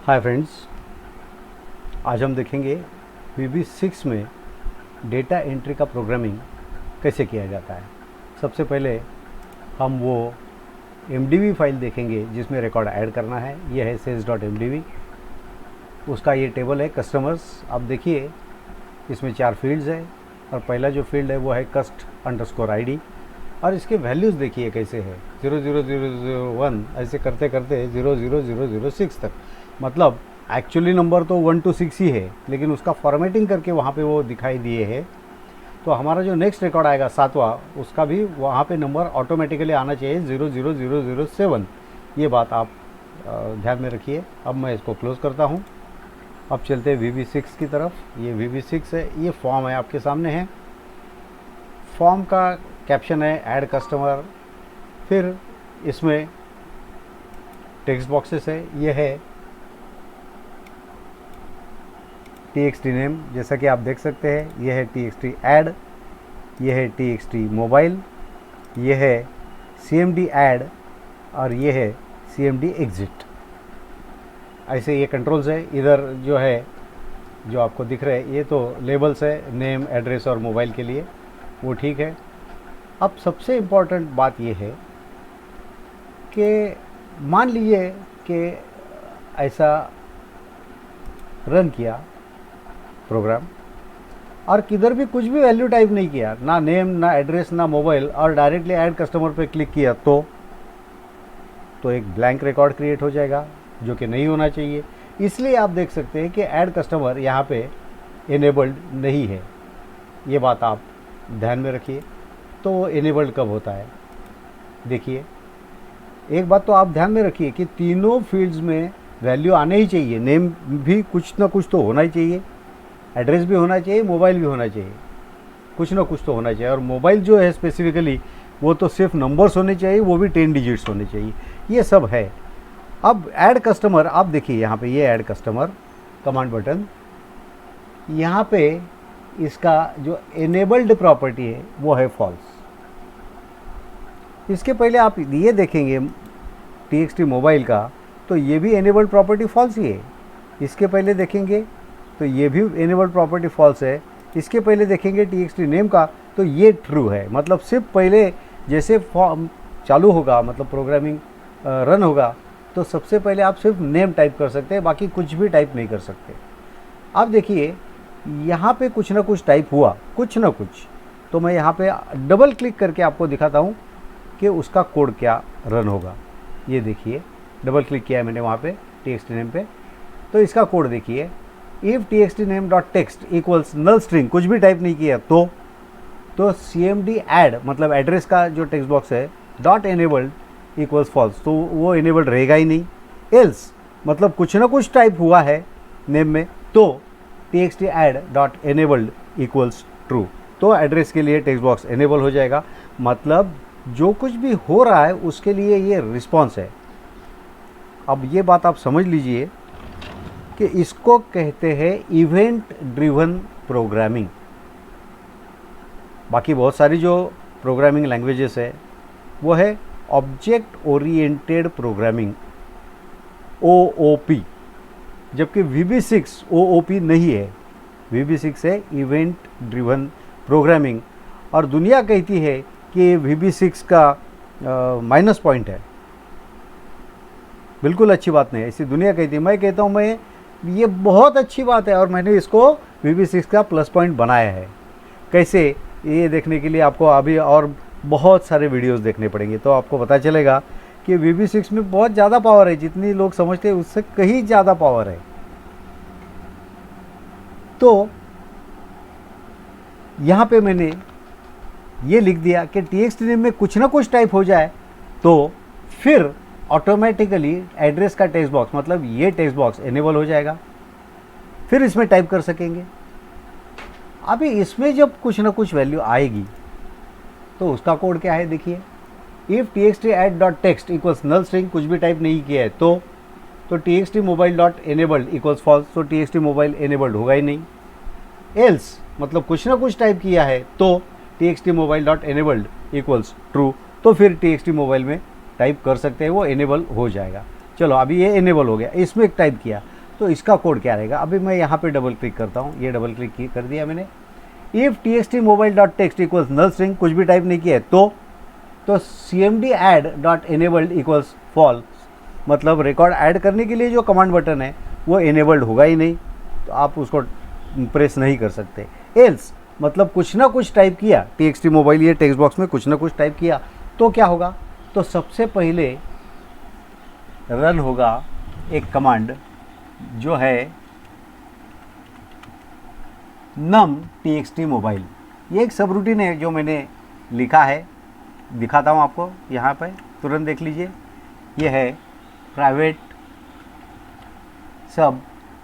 Hi friends, आज हम देखेंगे VB6 में डेटा एंट्री का प्रोग्रामिंग कैसे किया जाता है। सबसे पहले हम वो MDB फाइल देखेंगे जिसमें रिकॉर्ड ऐड करना है। यह है sales.mdb। उसका ये टेबल है कस्टमर्स। अब देखिए इसमें 4 फील्ड्स है और पहला जो फील्ड है वो है cust_id और इसके वैल्यूज़ देखिए कैसे है 00001 ऐसे करते करते 00006 तक। मतलब एक्चुअली नंबर तो 1 to 6 ही है, लेकिन उसका फॉर्मेटिंग करके वहाँ पे वो दिखाई दिए है। तो हमारा जो नेक्स्ट रिकॉर्ड आएगा 7वां, उसका भी वहाँ पे नंबर ऑटोमेटिकली आना चाहिए 00007। ये बात आप ध्यान में रखिए। अब मैं इसको क्लोज़ करता हूँ। अब चलते हैं VB6 की तरफ। ये VB6 है, ये फॉर्म है आपके सामने है। फॉर्म का कैप्शन है ऐड कस्टमर। फिर इसमें टेक्स्ट बॉक्सेस है। ये है TXT नेम, जैसा कि आप देख सकते हैं। ये है TXT ऐड, ये है TXT मोबाइल, ये है CMD ऐड और ये है CMD एग्जिट। ऐसे ये कंट्रोल्स है। इधर जो है जो आपको दिख रहे हैं ये तो लेबल्स है, नेम, एड्रेस और मोबाइल के लिए, वो ठीक है। अब सबसे इम्पॉर्टेंट बात ये है कि मान लीजिए कि ऐसा रन किया प्रोग्राम और किधर भी कुछ भी वैल्यू टाइप नहीं किया, ना नेम, ना एड्रेस, ना मोबाइल, और डायरेक्टली ऐड कस्टमर पे क्लिक किया तो एक ब्लैंक रिकॉर्ड क्रिएट हो जाएगा, जो कि नहीं होना चाहिए। इसलिए आप देख सकते हैं कि ऐड कस्टमर यहाँ पे इनेबल्ड नहीं है। ये बात आप ध्यान में रखिए। तो वो इनेबल्ड कब होता है, देखिए एक बात तो आप ध्यान में रखिए कि तीनों फील्ड्स में वैल्यू आने ही चाहिए। नेम भी कुछ ना कुछ तो होना ही चाहिए, एड्रेस भी होना चाहिए, मोबाइल भी होना चाहिए, कुछ ना कुछ तो होना चाहिए। और मोबाइल जो है स्पेसिफिकली वो तो सिर्फ नंबर्स होने चाहिए, वो भी 10 डिजिट्स होने चाहिए। ये सब है। अब ऐड कस्टमर आप देखिए यहाँ पे, ये ऐड कस्टमर कमांड बटन, यहाँ पे इसका जो इनेबल्ड प्रॉपर्टी है वो है फॉल्स। इसके पहले आप ये देखेंगे TXT मोबाइल का, तो ये भी इनेबल्ड प्रॉपर्टी फॉल्स ही है। इसके पहले देखेंगे तो ये भी इनेबल्ड प्रॉपर्टी फॉल्स है। इसके पहले देखेंगे TXT नेम का, तो ये ट्रू है। मतलब सिर्फ पहले जैसे फॉर्म चालू होगा, मतलब प्रोग्रामिंग रन होगा, तो सबसे पहले आप सिर्फ नेम टाइप कर सकते हैं, बाकी कुछ भी टाइप नहीं कर सकते। अब देखिए यहाँ पे कुछ ना कुछ टाइप हुआ, कुछ ना कुछ। तो मैं यहाँ पे डबल क्लिक करके आपको दिखाता हूँ कि उसका कोड क्या रन होगा। ये देखिए डबल क्लिक किया है मैंने वहाँ पे TXT नेम पे, तो इसका कोड देखिए। If TXT name dot text equals null string, कुछ भी टाइप नहीं किया तो CMD ऐड मतलब एड्रेस का जो टेक्स्ट बॉक्स है डॉट एनेबल्ड इक्वल्स फॉल्स, तो वो एनेबल्ड रहेगा ही नहीं। एल्स मतलब कुछ ना कुछ टाइप हुआ है नेम में, तो TXT add dot enabled equals true, तो एड्रेस के लिए टेक्स्ट बॉक्स एनेबल हो जाएगा। मतलब जो कुछ भी हो रहा है उसके लिए ये रिस्पॉन्स है। अब ये बात आप समझ लीजिए कि इसको कहते हैं इवेंट ड्रिवन प्रोग्रामिंग। बाकी बहुत सारी जो प्रोग्रामिंग लैंग्वेजेस है वो है ऑब्जेक्ट ओरिएंटेड प्रोग्रामिंग, OOP, जबकि VB6 OOP नहीं है। VB6 है इवेंट ड्रिवन प्रोग्रामिंग, और दुनिया कहती है कि VB6 का माइनस पॉइंट है। बिल्कुल अच्छी बात नहीं है, ऐसी दुनिया कहती है। मैं कहता हूँ मैं ये बहुत अच्छी बात है, और मैंने इसको VB6 का प्लस पॉइंट बनाया है। कैसे, ये देखने के लिए आपको अभी और बहुत सारे वीडियोस देखने पड़ेंगे, तो आपको पता चलेगा कि VB6 में बहुत ज़्यादा पावर है। जितनी लोग समझते हैं उससे कहीं ज़्यादा पावर है। तो यहाँ पे मैंने ये लिख दिया कि TXT नेम में कुछ ना कुछ टाइप हो जाए तो फिर ऑटोमेटिकली एड्रेस का टेक्स्ट बॉक्स, मतलब ये टेक्स्ट बॉक्स एनेबल हो जाएगा, फिर इसमें टाइप कर सकेंगे। अभी इसमें जब कुछ ना कुछ वैल्यू आएगी तो उसका कोड क्या है देखिए। If TXT add dot text equals null string, कुछ भी टाइप नहीं किया है तो TXT mobile dot enabled equals false, तो TXT मोबाइल एनेबल्ड होगा ही नहीं। एल्स मतलब कुछ ना कुछ टाइप किया है तो TXT mobile dot enabled equals true, तो फिर TXT मोबाइल में टाइप कर सकते हैं, वो एनेबल हो जाएगा। चलो अभी ये एनेबल हो गया, इसमें टाइप किया तो इसका कोड क्या रहेगा। अभी मैं यहाँ पे डबल क्लिक करता हूँ, ये डबल क्लिक कर दिया मैंने। If txt mobile dot text equals null string, कुछ भी टाइप नहीं किया है तो cmd add dot enabled equals false, मतलब रिकॉर्ड ऐड करने के लिए जो कमांड बटन है वो इनेबल्ड होगा ही नहीं, तो आप उसको प्रेस नहीं कर सकते। एल्स मतलब कुछ ना कुछ टाइप किया, txt मोबाइल ये टेक्स्ट बॉक्स में कुछ ना कुछ टाइप किया तो क्या होगा, तो सबसे पहले रन होगा एक कमांड जो है num txt मोबाइल। ये एक सब रूटीन है जो मैंने लिखा है, दिखाता हूँ आपको यहाँ पे, तुरंत देख लीजिए। ये है प्राइवेट सब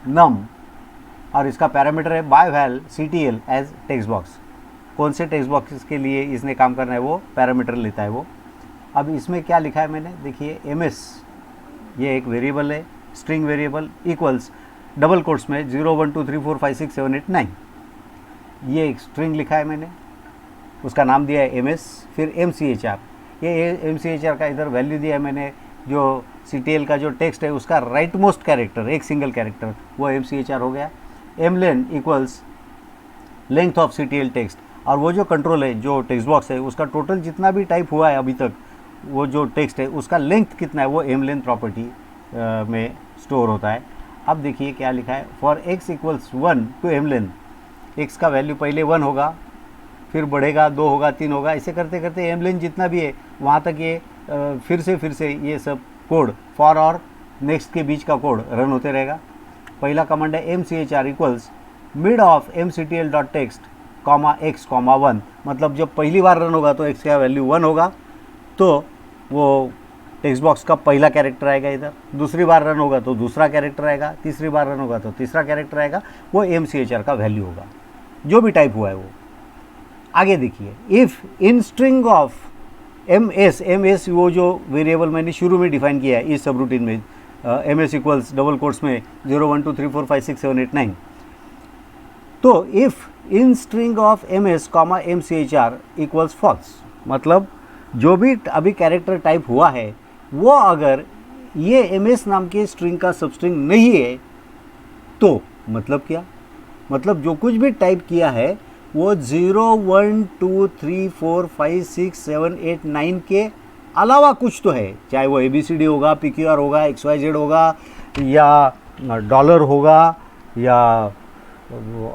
num और इसका पैरामीटर है by val ctl as text box. कौन से टेक्स्ट बॉक्स के लिए इसने काम करना है वो पैरामीटर लेता है वो। अब इसमें क्या लिखा है मैंने, देखिए ms, ये एक वेरिएबल है, string variable equals double quotes में 0 1 2 3 4 5 6 7 8 9, ये एक स्ट्रिंग लिखा है मैंने, उसका नाम दिया है ms। फिर mchr, ये mchr का इधर वैल्यू दिया है मैंने, जो ctl का जो टेक्स्ट है उसका राइट मोस्ट कैरेक्टर, एक सिंगल कैरेक्टर, वो mchr हो गया। mlen equals length of ctl text, और वो जो कंट्रोल है, जो टेक्स्ट बॉक्स है उसका टोटल जितना भी टाइप हुआ है अभी तक, वो जो टेक्स्ट है उसका लेंथ कितना है वो mlen प्रॉपर्टी में स्टोर होता है। अब देखिए क्या लिखा है, for x equals 1 to mlen, x का वैल्यू पहले 1 होगा, फिर बढ़ेगा 2 होगा 3 होगा, ऐसे करते करते mlen जितना भी है वहाँ तक ये फिर से ये सब कोड फॉर और नेक्स्ट के बीच का कोड रन होते रहेगा। पहला कमांड है mchr equals mid of mctl dot text comma x comma 1, मतलब जब पहली बार रन होगा तो x का वैल्यू 1 होगा तो वो टेक्स्ट बॉक्स का पहला कैरेक्टर आएगा इधर, दूसरी बार रन होगा तो दूसरा कैरेक्टर आएगा, तीसरी बार रन होगा तो तीसरा कैरेक्टर आएगा, वो mchr का वैल्यू होगा जो भी टाइप हुआ है वो। आगे देखिए, if in string of ms वो जो वेरिएबल मैंने शुरू में डिफाइन किया है इस सब रूटीन में, ms इक्वल्स डबल कोट्स में 0 1 2 3 4 5 6 7 8 9, तो if in string of ms comma mchr equals false, मतलब जो भी अभी कैरेक्टर टाइप हुआ है वो अगर ये ms नाम के स्ट्रिंग का सबस्ट्रिंग नहीं है तो मतलब क्या, मतलब जो कुछ भी टाइप किया है वो 0 1 2 3 4 5 6 7 8 9 के अलावा कुछ तो है, चाहे वो ABCD होगा, PQR होगा, XYZ होगा, या डॉलर होगा, या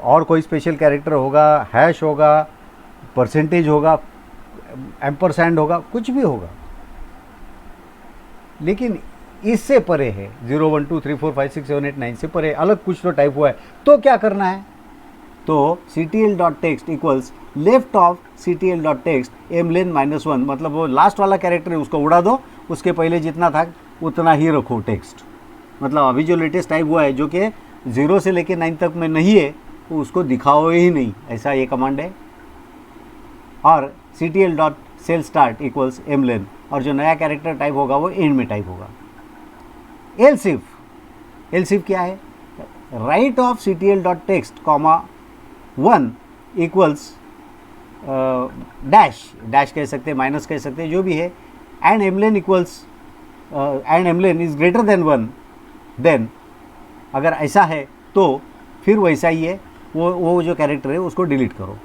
और कोई स्पेशल कैरेक्टर होगा, हैश होगा, परसेंटेज होगा, एम्परसैंड होगा, कुछ भी होगा, लेकिन इससे परे है 0 1 2 3 4 5 6 7 8 9 से परे अलग कुछ तो टाइप हुआ है, तो क्या करना है, तो ctl dot text equals left of ctl dot text mlen -1, मतलब वो लास्ट वाला कैरेक्टर है उसको उड़ा दो, उसके पहले जितना था उतना ही रखो टेक्स्ट, मतलब अभी जो लेटेस्ट टाइप हुआ है जो कि 0 से लेके 9 तक में नहीं है तो उसको दिखाओ ही नहीं, ऐसा ये कमांड है। और ctl dot cell start equals mlen, और जो नया कैरेक्टर टाइप होगा वो एंड में टाइप होगा। एल्स इफ क्या है, right of ctl dot text comma 1 equals dash कह सकते हैं, माइनस कह सकते हैं, जो भी है, and mlen equals and mlen is greater than 1, then अगर ऐसा है तो फिर वैसा ही है, वो जो कैरेक्टर है उसको डिलीट करो।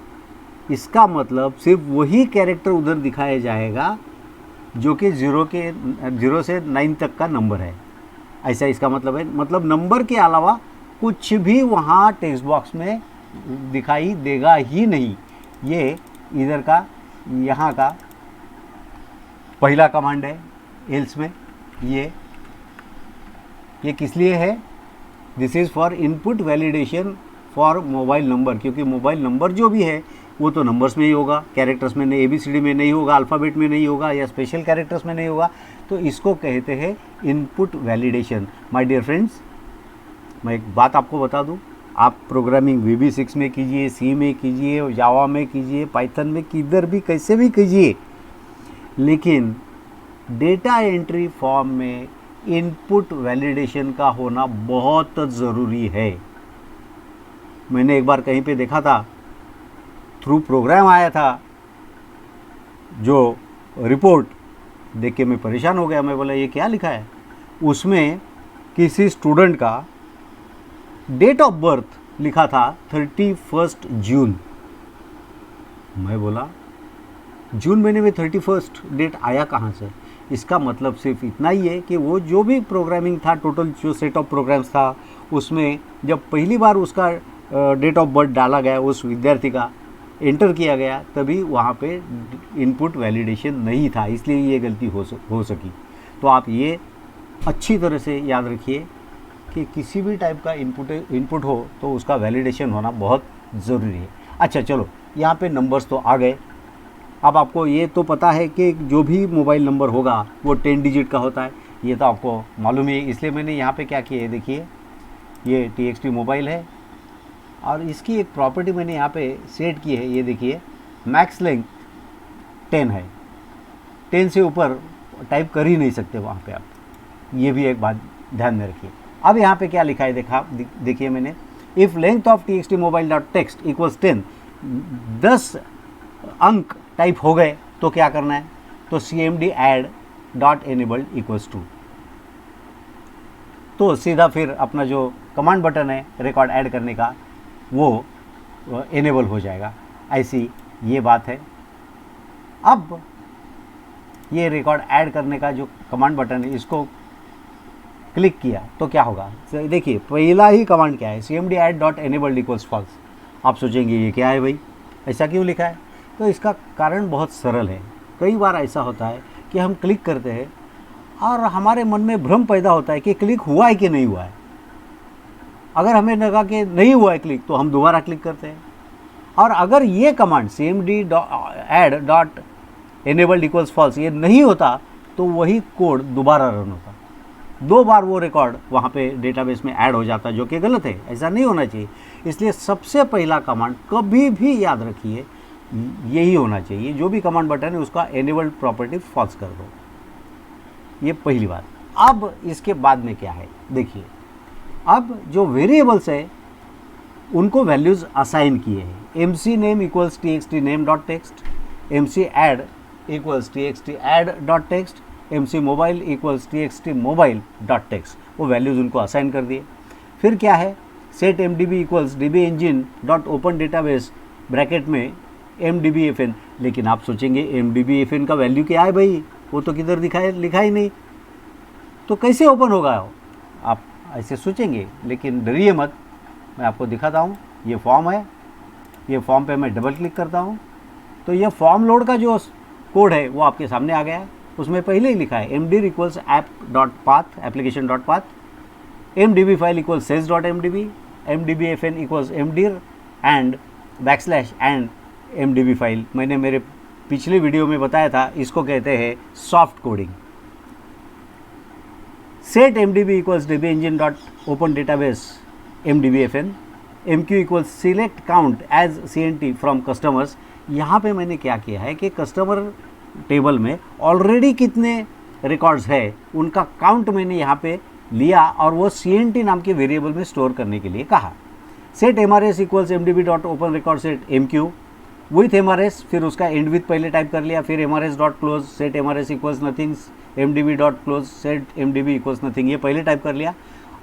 इसका मतलब सिर्फ वही कैरेक्टर उधर दिखाया जाएगा जो कि 0 से 9 तक का नंबर है, ऐसा इसका मतलब है, मतलब नंबर के अलावा कुछ भी वहाँ टेक्स्ट बॉक्स में दिखाई देगा ही नहीं। ये इधर का यहाँ का पहला कमांड है एल्स में, ये किस लिए है, this is for input validation for mobile number, क्योंकि मोबाइल नंबर जो भी है वो तो नंबर्स में ही होगा, कैरेक्टर्स में नहीं, ABCD में नहीं होगा, अल्फ़ाबेट में नहीं होगा, या स्पेशल कैरेक्टर्स में नहीं होगा, तो इसको कहते हैं input validation. My dear friends, मैं एक बात आपको बता दूं, आप प्रोग्रामिंग VB6 में कीजिए, C में कीजिए, जावा में कीजिए, पाइथन में, किधर भी कैसे भी कीजिए, लेकिन डेटा एंट्री फॉर्म में इनपुट वैलिडेशन का होना बहुत ज़रूरी है। मैंने एक बार कहीं पे देखा था, थ्रू प्रोग्राम आया था, जो रिपोर्ट देख के मैं परेशान हो गया। मैं बोला ये क्या लिखा है, उसमें किसी स्टूडेंट का डेट ऑफ बर्थ लिखा था 31 जून। मैं बोला जून महीने में 31 डेट आया कहाँ से? इसका मतलब सिर्फ इतना ही है कि वो जो भी प्रोग्रामिंग था, टोटल जो सेट ऑफ प्रोग्राम्स था, उसमें जब पहली बार उसका डेट ऑफ बर्थ डाला गया, उस विद्यार्थी का एंटर किया गया, तभी वहाँ पे इनपुट वैलिडेशन नहीं था, इसलिए ये गलती हो सकी। तो आप ये अच्छी तरह से याद रखिए कि किसी भी टाइप का इनपुट हो तो उसका वैलिडेशन होना बहुत ज़रूरी है। अच्छा चलो, यहाँ पे नंबर्स तो आ गए। अब आपको ये तो पता है कि जो भी मोबाइल नंबर होगा वो 10 डिजिट का होता है, ये तो आपको मालूम ही है। इसलिए मैंने यहाँ पे क्या किया है, देखिए ये TXT मोबाइल है और इसकी एक प्रॉपर्टी मैंने यहाँ पे सेट की है। ये देखिए मैक्स लेंथ 10 है, 10 से ऊपर टाइप कर ही नहीं सकते वहाँ पे आप, ये भी एक बात ध्यान में रखिए। अब यहाँ पे क्या लिखा है देखिए मैंने, if length of TXT mobile dot text equals 10, 10 अंक टाइप हो गए तो क्या करना है, तो cmd add dot enabled equals to, तो सीधा फिर अपना जो कमांड बटन है रिकॉर्ड ऐड करने का वो इनेबल हो जाएगा। ऐसी ये बात है। अब ये रिकॉर्ड ऐड करने का जो कमांड बटन है, इसको क्लिक किया तो क्या होगा, देखिए पहला ही कमांड क्या है, cmd add dot enabled equals false. आप सोचेंगे ये क्या है भाई, ऐसा क्यों लिखा है? तो इसका कारण बहुत सरल है। कई बार ऐसा होता है कि हम क्लिक करते हैं और हमारे मन में भ्रम पैदा होता है कि क्लिक हुआ है कि नहीं हुआ है। अगर हमें लगा कि नहीं हुआ है क्लिक, तो हम दोबारा क्लिक करते हैं। और अगर ये command cmd add dot enabled equals false ये नहीं होता, तो वही कोड दोबारा रन होता, 2 बार वो रिकॉर्ड वहाँ पे डेटाबेस में ऐड हो जाता, जो कि गलत है, ऐसा नहीं होना चाहिए। इसलिए सबसे पहला कमांड कभी भी याद रखिए यही होना चाहिए, जो भी कमांड बटन है उसका enabled प्रॉपर्टी फॉल्स कर दो, ये पहली बात। अब इसके बाद में क्या है, देखिए अब जो वेरिएबल्स है उनको वैल्यूज़ असाइन किए हैं। mc name equals txt name dot text, mc add equals txt add dot text, mc mobile equals txt mobile dot text, वो वैल्यूज़ उनको असाइन कर दिए। फिर क्या है, set mdb equals db engine dot open database bracket में mdbfn, लेकिन आप सोचेंगे mdbfn का वैल्यू क्या है भाई, वो तो किधर लिखा ही नहीं, तो कैसे ओपन होगा वो, आप ऐसे सोचेंगे। लेकिन डरिए मत, मैं आपको दिखाता हूँ। ये फॉर्म है, ये फॉर्म पे मैं डबल क्लिक करता हूँ तो ये फॉर्म लोड का जो कोड है वो आपके सामने आ गया है। उसमें पहले ही लिखा है mdir equals app dot path, application dot path, mdb file equals says dot mdb, mdbfn equals mdir and backslash and mdb file. मैंने मेरे पिछले वीडियो में बताया था, इसको कहते हैं soft coding. Set mdb equals db engine dot open database mdbfn, mq equals select count as cnt from customers. यहाँ पे मैंने क्या किया है कि कस्टमर टेबल में ऑलरेडी कितने रिकॉर्ड्स है उनका काउंट मैंने यहाँ पे लिया और वो cnt नाम के वेरिएबल में स्टोर करने के लिए कहा। Set mrs equals mdb dot open record set mq with mrs, फिर उसका एंड विथ पहले टाइप कर लिया, फिर mrs dot close set mrs equals nothing, mdb dot close set mdb equals nothing, ये पहले टाइप कर लिया।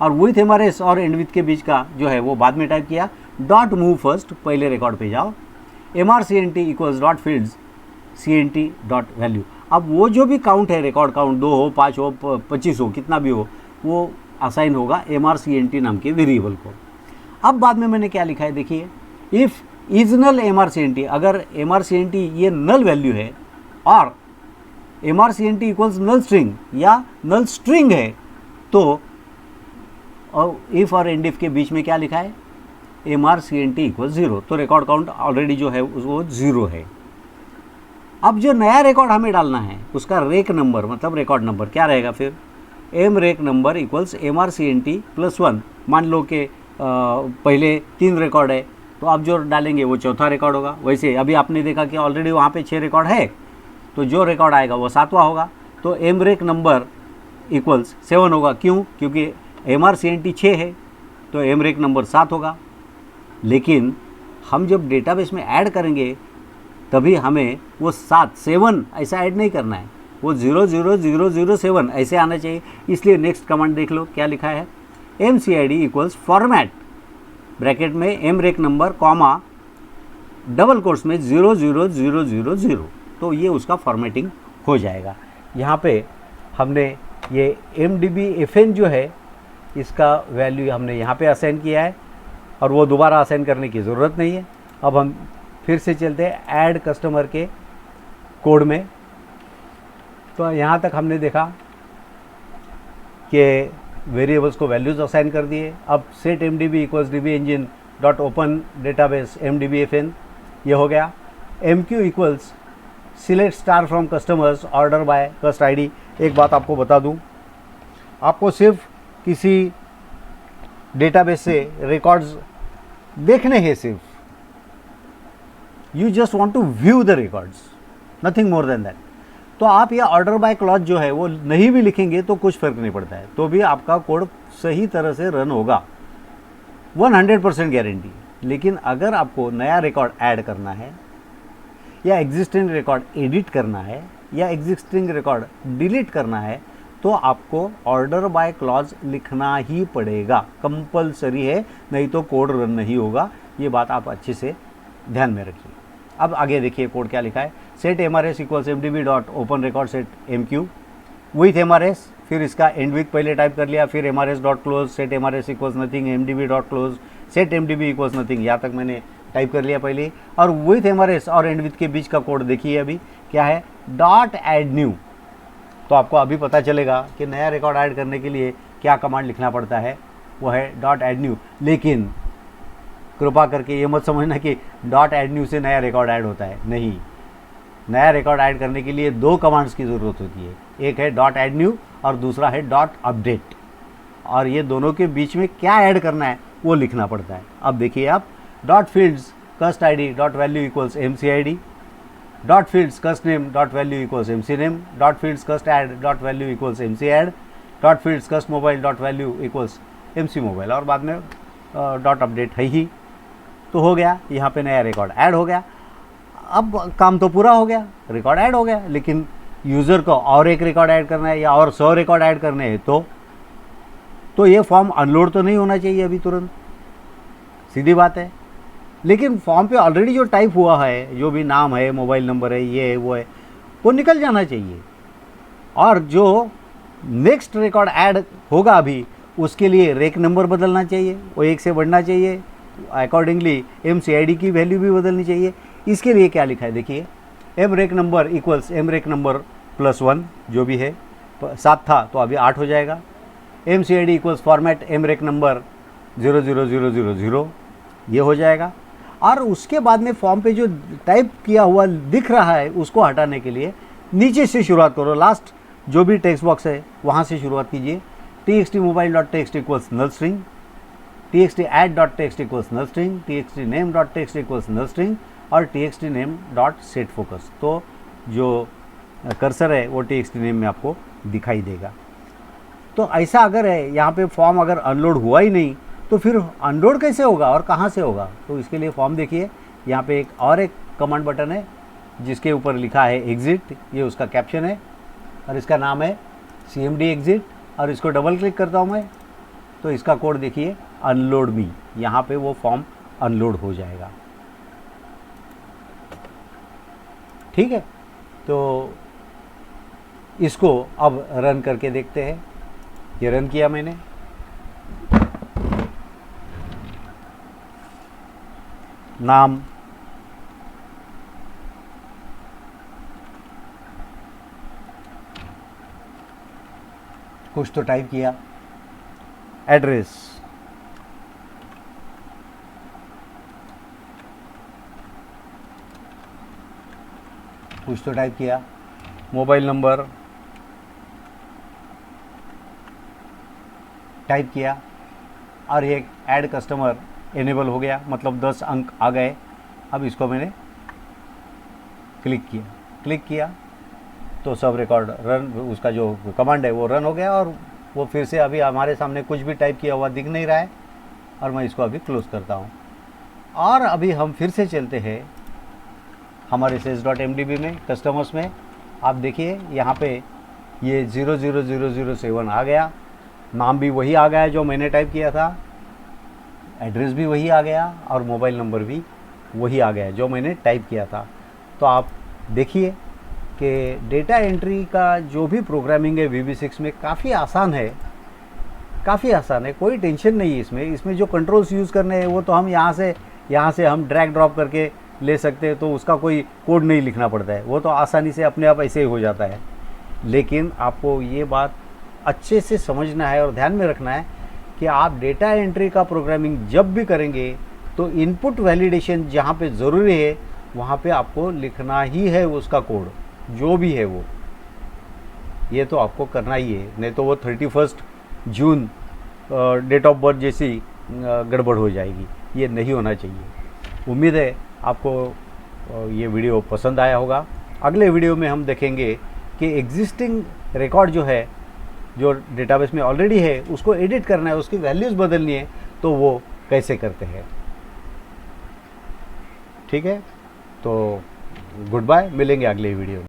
और विथ mrs और एंड विथ के बीच का जो है वो बाद में टाइप किया। डॉट मूव फर्स्ट, पहले रिकॉर्ड पे जाओ, mrcnt equals dot fields cnt dot value. अब वो जो भी काउंट है, रिकॉर्ड काउंट 2 हो, 5 हो, 25 हो, कितना भी हो, वो असाइन होगा mrcnt नाम के वेरिएबल को। अब बाद में मैंने क्या लिखा है, देखिए इफ़ इज नल mrcnt, अगर mrcnt ये नल वैल्यू है और mrcnt इक्वल्स नल स्ट्रिंग या नल स्ट्रिंग है, तो इफ़ और एंड इफ के बीच में क्या लिखा है, mrcnt इक्वल्स 0, तो रिकॉर्ड काउंट ऑलरेडी जो है वो 0 है। अब जो नया रिकॉर्ड हमें डालना है उसका रेक नंबर, मतलब रिकॉर्ड नंबर क्या रहेगा, फिर m rec number equals mrcnt plus 1। मान लो कि पहले 3 रिकॉर्ड है, तो आप जो डालेंगे वो चौथा रिकॉर्ड होगा। वैसे अभी आपने देखा कि ऑलरेडी वहाँ पे 6 रिकॉर्ड है, तो जो रिकॉर्ड आएगा वो 7वां होगा, तो m रेक नंबर इक्वल्स 7 होगा। क्यों? क्योंकि mrcnt 6 है, तो m रेक नंबर 7 होगा। लेकिन हम जब डेटाबेस में ऐड करेंगे तभी हमें वो 7 ऐसा ऐड नहीं करना है, वो 00007 ऐसे आना चाहिए। इसलिए नेक्स्ट कमांड देख लो क्या लिखा है, mcid इक्वल्स फॉर्मेट ब्रैकेट में M rec number comma double quotes में 00000, तो ये उसका फॉर्मेटिंग हो जाएगा। यहाँ पे हमने ये MDBFN जो है इसका वैल्यू हमने यहाँ पे असाइन किया है और वो दोबारा असाइन करने की ज़रूरत नहीं है। अब हम फिर से चलते हैं ऐड कस्टमर के कोड में। तो यहाँ तक हमने देखा कि वेरिएबल्स को वैल्यूज़ असाइन कर दिए। अब set MDB equals dbengine.open database MDBFN ये हो गया। MQ equals select star from customers order by कस्ट ID। एक बात आपको बता दूं, आपको सिर्फ किसी डेटाबेस से रिकॉर्ड्स देखने हैं, सिर्फ you just want to view the records, nothing more than that. तो आप ये ऑर्डर बाय क्लॉज जो है वो नहीं भी लिखेंगे तो कुछ फ़र्क नहीं पड़ता है, तो भी आपका कोड सही तरह से रन होगा, 100% गारंटी। लेकिन अगर आपको नया रिकॉर्ड ऐड करना है या एग्जिस्टिंग रिकॉर्ड एडिट करना है या एग्जिस्टिंग रिकॉर्ड डिलीट करना है तो आपको ऑर्डर बाय क्लॉज लिखना ही पड़ेगा, कंपलसरी है, नहीं तो कोड रन नहीं होगा। ये बात आप अच्छे से ध्यान में रखिए। अब आगे देखिए कोड क्या लिखा है। Set MRS equals MDB.open record set MQ with MRS, फिर इसका एंड विथ पहले टाइप कर लिया, फिर MRS.close set MRS equals nothing MDB.close set MDB equals nothing, यहाँ तक मैंने टाइप कर लिया पहले। और विथ MRS और एंड विथ के बीच का कोड देखिए अभी क्या है, डॉट ऐड न्यू। तो आपको अभी पता चलेगा कि नया रिकॉर्ड ऐड करने के लिए क्या कमांड लिखना पड़ता है, वो है डॉट ऐड न्यू। लेकिन कृपा करके ये मत समझना कि डॉट ऐड न्यू से नया रिकॉर्ड ऐड होता है, नहीं। नया रिकॉर्ड ऐड करने के लिए दो कमांड्स की ज़रूरत होती है, एक है डॉट ऐड न्यू और दूसरा है डॉट अपडेट। और ये दोनों के बीच में क्या ऐड करना है वो लिखना पड़ता है। अब देखिए आप, dot fields cust ID dot value equals MCID, dot fields cust name dot value equals MC name, dot fields cust add dot value equals MC add, dot fields cust mobile dot value equals MC mobile, और बाद में dot update है ही। तो हो गया, यहाँ पे नया रिकॉर्ड ऐड हो गया। अब काम तो पूरा हो गया, रिकॉर्ड ऐड हो गया। लेकिन यूज़र को और एक रिकॉर्ड ऐड करना है या और 100 रिकॉर्ड ऐड करने हैं तो ये फॉर्म अनलोड तो नहीं होना चाहिए अभी तुरंत, सीधी बात है। लेकिन फॉर्म पे ऑलरेडी जो टाइप हुआ है, जो भी नाम है, मोबाइल नंबर है, ये है वो है, वो निकल जाना चाहिए। और जो नेक्स्ट रिकॉर्ड ऐड होगा अभी, उसके लिए रेक नंबर बदलना चाहिए, वो 1 से बढ़ना चाहिए, अकॉर्डिंगली MCID की वैल्यू भी बदलनी चाहिए। इसके लिए क्या लिखा है देखिए, M rec number equals M rec number plus 1, जो भी है 7 था तो अभी 8 हो जाएगा। MCID equals format M rec number 00000, ये हो जाएगा। और उसके बाद में फॉर्म पे जो टाइप किया हुआ दिख रहा है उसको हटाने के लिए नीचे से शुरुआत करो, लास्ट जो भी टेक्स्ट बॉक्स है वहाँ से शुरुआत कीजिए। txt mobile.txt equals null string, txt add.txt equals null string, txt name.txt equals null string और txt name.setFocus। तो जो कर्सर है वो txt name में आपको दिखाई देगा। तो ऐसा अगर है, यहाँ पे फॉर्म अगर अनलोड हुआ ही नहीं तो फिर अनलोड कैसे होगा और कहाँ से होगा? तो इसके लिए फॉर्म देखिए, यहाँ पे एक कमांड बटन है जिसके ऊपर लिखा है एग्जिट, ये उसका कैप्शन है और इसका नाम है CMD एग्जिट। और इसको डबल क्लिक करता हूँ मैं तो इसका कोड देखिए, अनलोड मी, यहाँ पे वो फॉर्म अनलोड हो जाएगा। ठीक है, तो इसको अब रन करके देखते हैं। ये रन किया मैंने, नाम, कुछ तो टाइप किया, एड्रेस, कुछ तो टाइप किया, मोबाइल नंबर टाइप किया और ये ऐड कस्टमर इनेबल हो गया, मतलब 10 अंक आ गए। अब इसको मैंने क्लिक किया तो सब रिकॉर्ड रन, उसका जो कमांड है वो रन हो गया और वो फिर से अभी हमारे सामने कुछ भी टाइप किया हुआ दिख नहीं रहा है। और मैं इसको अभी क्लोज करता हूँ और अभी हम फिर से चलते हैं हमारे sales.mdb में, कस्टमर्स में। आप देखिए यहाँ पे ये 00007 आ गया, नाम भी वही आ गया जो मैंने टाइप किया था, एड्रेस भी वही आ गया और मोबाइल नंबर भी वही आ गया जो मैंने टाइप किया था। तो आप देखिए कि डेटा एंट्री का जो भी प्रोग्रामिंग है VB6 में काफ़ी आसान है, काफ़ी आसान है, कोई टेंशन नहीं है इसमें। इसमें जो कंट्रोल्स यूज़ करने हैं वो तो हम यहाँ से हम ड्रैग ड्रॉप करके ले सकते हैं, तो उसका कोई कोड नहीं लिखना पड़ता है, वो तो आसानी से अपने आप ऐसे ही हो जाता है। लेकिन आपको ये बात अच्छे से समझना है और ध्यान में रखना है कि आप डेटा एंट्री का प्रोग्रामिंग जब भी करेंगे तो इनपुट वैलिडेशन जहाँ पे ज़रूरी है वहाँ पे आपको लिखना ही है उसका कोड, जो भी है वो, ये तो आपको करना ही है, नहीं तो वो 31 जून डेट ऑफ बर्थ जैसी गड़बड़ हो जाएगी। ये नहीं होना चाहिए। उम्मीद है आपको ये वीडियो पसंद आया होगा। अगले वीडियो में हम देखेंगे कि एग्जिस्टिंग रिकॉर्ड जो है, जो डेटाबेस में ऑलरेडी है, उसको एडिट करना है, उसकी वैल्यूज़ बदलनी है, तो वो कैसे करते हैं। ठीक है, तो गुड बाय, मिलेंगे अगले वीडियो में।